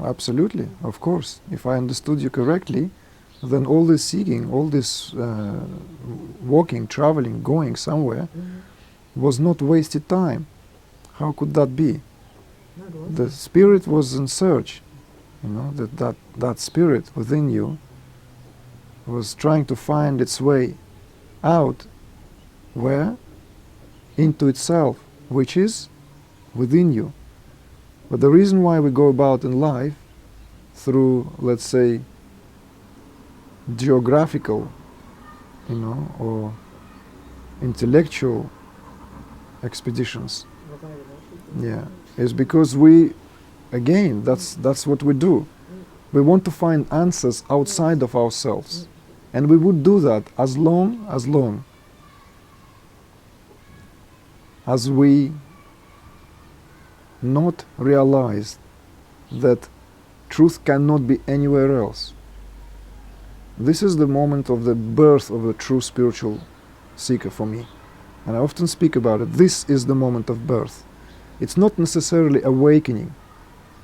absolutely, of course. If I understood you correctly, then all this seeking, all this walking, traveling, going somewhere was not wasted time. How could that be? The spirit was in search, that spirit within you was trying to find its way out, where? Into itself, which is within you. But the reason why we go about in life through, let's say, geographical, or intellectual expeditions, is because we, again, that's what we do. We want to find answers outside of ourselves, and we would do that as long as we not realize that truth cannot be anywhere else. This is the moment of the birth of the true spiritual seeker for me. And I often speak about it. This is the moment of birth. It's not necessarily awakening.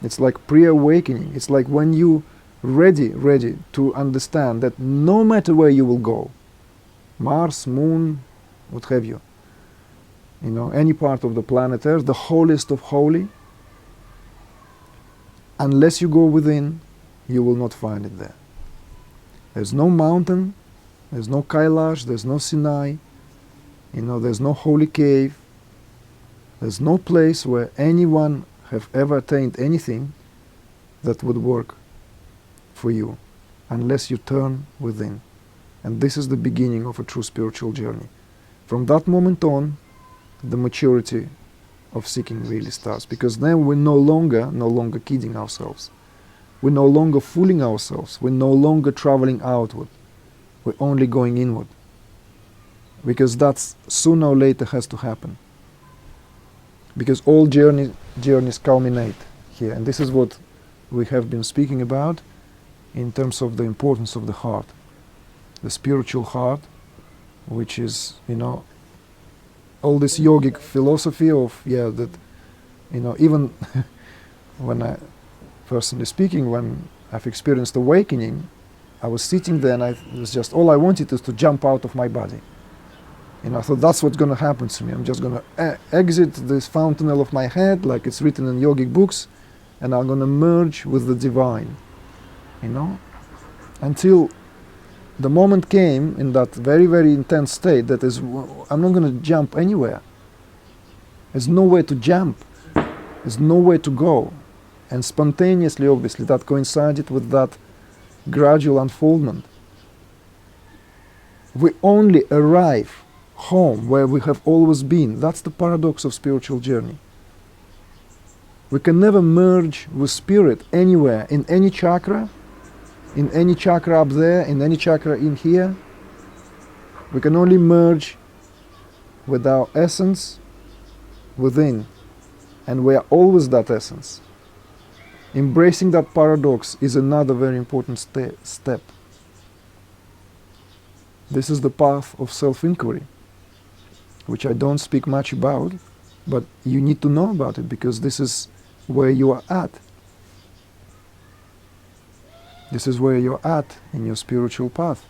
It's like pre-awakening. It's like when you ready to understand that no matter where you will go, Mars, Moon, what have you, any part of the planet Earth, the holiest of holy, unless you go within, you will not find it there. There's no mountain, there's no Kailash, there's no Sinai, there's no holy cave, there's no place where anyone have ever attained anything that would work for you, unless you turn within. And this is the beginning of a true spiritual journey. From that moment on, the maturity of seeking really starts, because then we're no longer kidding ourselves. We're no longer fooling ourselves. We're no longer traveling outward. We're only going inward. Because that's sooner or later has to happen. Because all journeys culminate here. And this is what we have been speaking about in terms of the importance of the heart. The spiritual heart, which is, all this yogic philosophy of, that, even when I, personally speaking, when I've experienced awakening, I was sitting there and it was just, all I wanted is to jump out of my body. I thought that's what's going to happen to me. I'm just going to exit this fontanelle of my head, like it's written in yogic books, and I'm going to merge with the divine, until the moment came in that very, very intense state that is, I'm not going to jump anywhere. There's nowhere to jump. There's nowhere to go. And spontaneously, obviously, that coincided with that gradual unfoldment. We only arrive home where we have always been. That's the paradox of spiritual journey. We can never merge with spirit anywhere, in any chakra up there, in any chakra in here. We can only merge with our essence within, and we are always that essence. Embracing that paradox is another very important step. This is the path of self-inquiry, which I don't speak much about, but you need to know about it, because this is where you are at. This is where you're at in your spiritual path.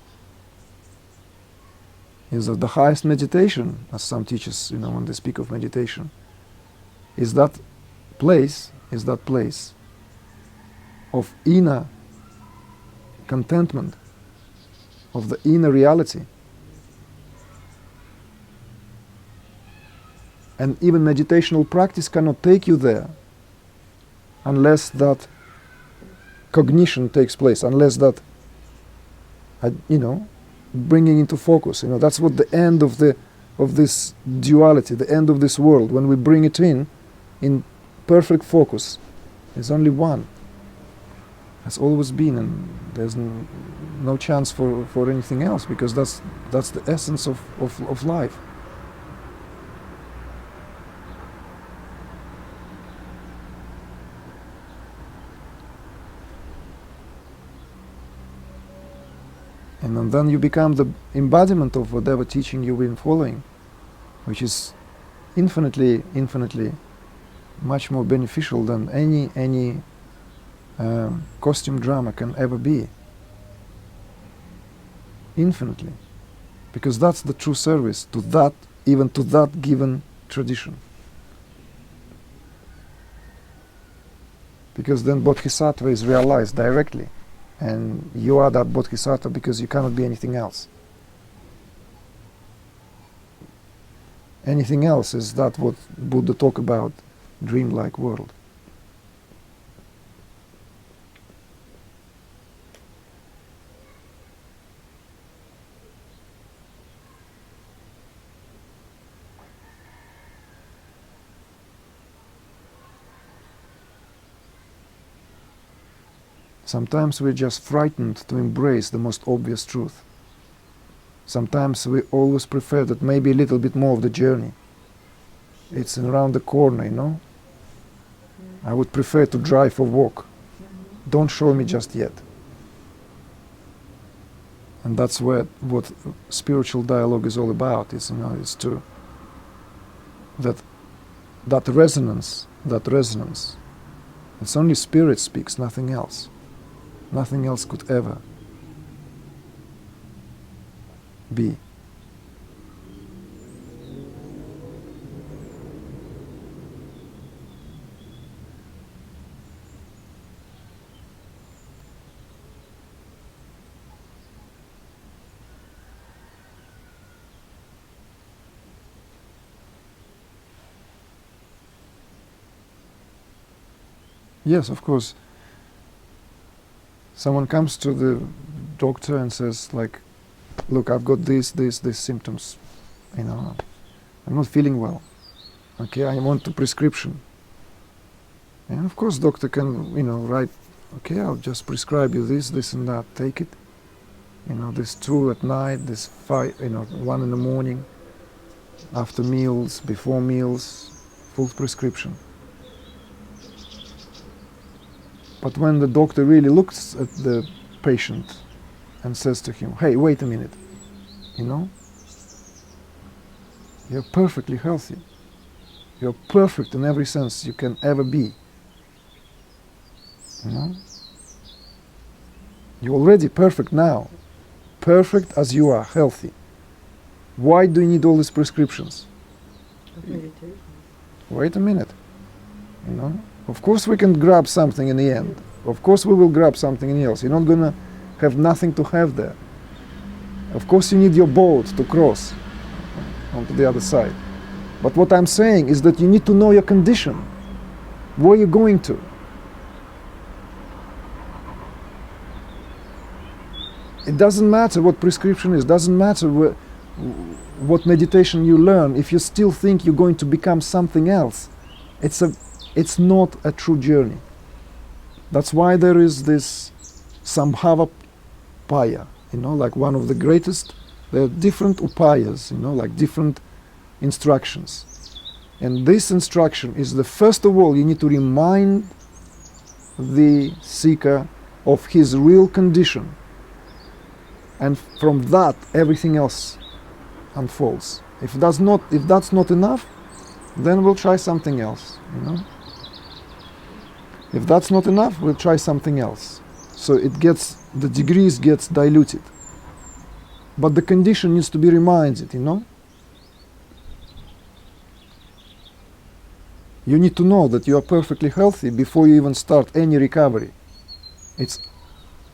Is that the highest meditation, as some teachers, when they speak of meditation, is that place of inner contentment, of the inner reality. And even meditational practice cannot take you there unless that cognition takes place, unless that, bringing into focus. That's what the end of this duality, the end of this world, when we bring it in perfect focus, there's only one. Has always been, and there's no chance for anything else, because that's the essence of life. And then you become the embodiment of whatever teaching you've been following, which is infinitely much more beneficial than any costume drama can ever be. Infinitely. Because that's the true service to that, even to that given tradition. Because then Bodhisattva is realized directly, and you are that Bodhisattva because you cannot be anything else. Anything else is that what Buddha talked about, dreamlike world. Sometimes we're just frightened to embrace the most obvious truth. Sometimes we always prefer that maybe a little bit more of the journey. It's around the corner, you know. I would prefer to drive or walk. Don't show me just yet. And that's what spiritual dialogue is all about. It's, you know, it's to that resonance. It's only spirit speaks, nothing else. Nothing else could ever be. Yes, of course. Someone comes to the doctor and says, like, look, I've got these symptoms, you know, I'm not feeling well. Okay, I want a prescription. And of course, doctor can, you know, write, okay, I'll just prescribe you this and that, take it. You know, this 2 at night, this 5, you know, 1 in the morning, after meals, before meals, full prescription. But when the doctor really looks at the patient and says to him, hey, wait a minute, you know, you're perfectly healthy. You're perfect in every sense you can ever be. You know? You're already perfect now. Perfect as you are, healthy. Why do you need all these prescriptions? Wait a minute. You know? Of course we can grab something in the end. Of course we will grab something else. You're not gonna have nothing to have there. Of course you need your boat to cross onto the other side. But what I'm saying is that you need to know your condition. Where you're going to. It doesn't matter what prescription is, doesn't matter what meditation you learn, if you still think you're going to become something else. It's not a true journey. That's why there is this Sambhava Paya, you know, like one of the greatest. There are different upayas, you know, like different instructions. And this instruction is the first of all, you need to remind the seeker of his real condition. And from that, everything else unfolds. If that's not enough, then we'll try something else, you know. If that's not enough, we'll try something else. So the degrees gets diluted. But the condition needs to be reminded, you know. You need to know that you are perfectly healthy before you even start any recovery. It's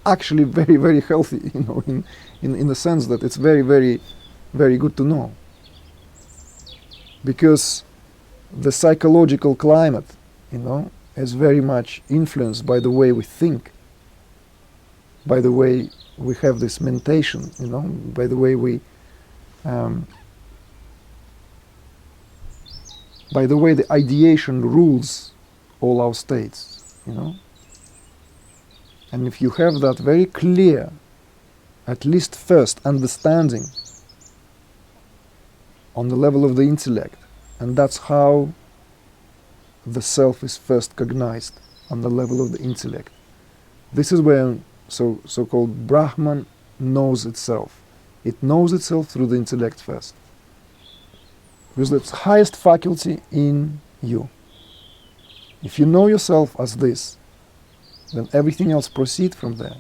actually very, very healthy, you know, in the sense that it's very, very, very good to know. Because the psychological climate, you know, is very much influenced by the way we think, by the way we have this mentation, you know, by the way by the way the ideation rules all our states, you know. And if you have that very clear, at least first understanding on the level of the intellect, and that's how the self is first cognized, on the level of the intellect. This is where so-called Brahman knows itself. It knows itself through the intellect first. Because it's the highest faculty in you. If you know yourself as this, then everything else proceeds from there.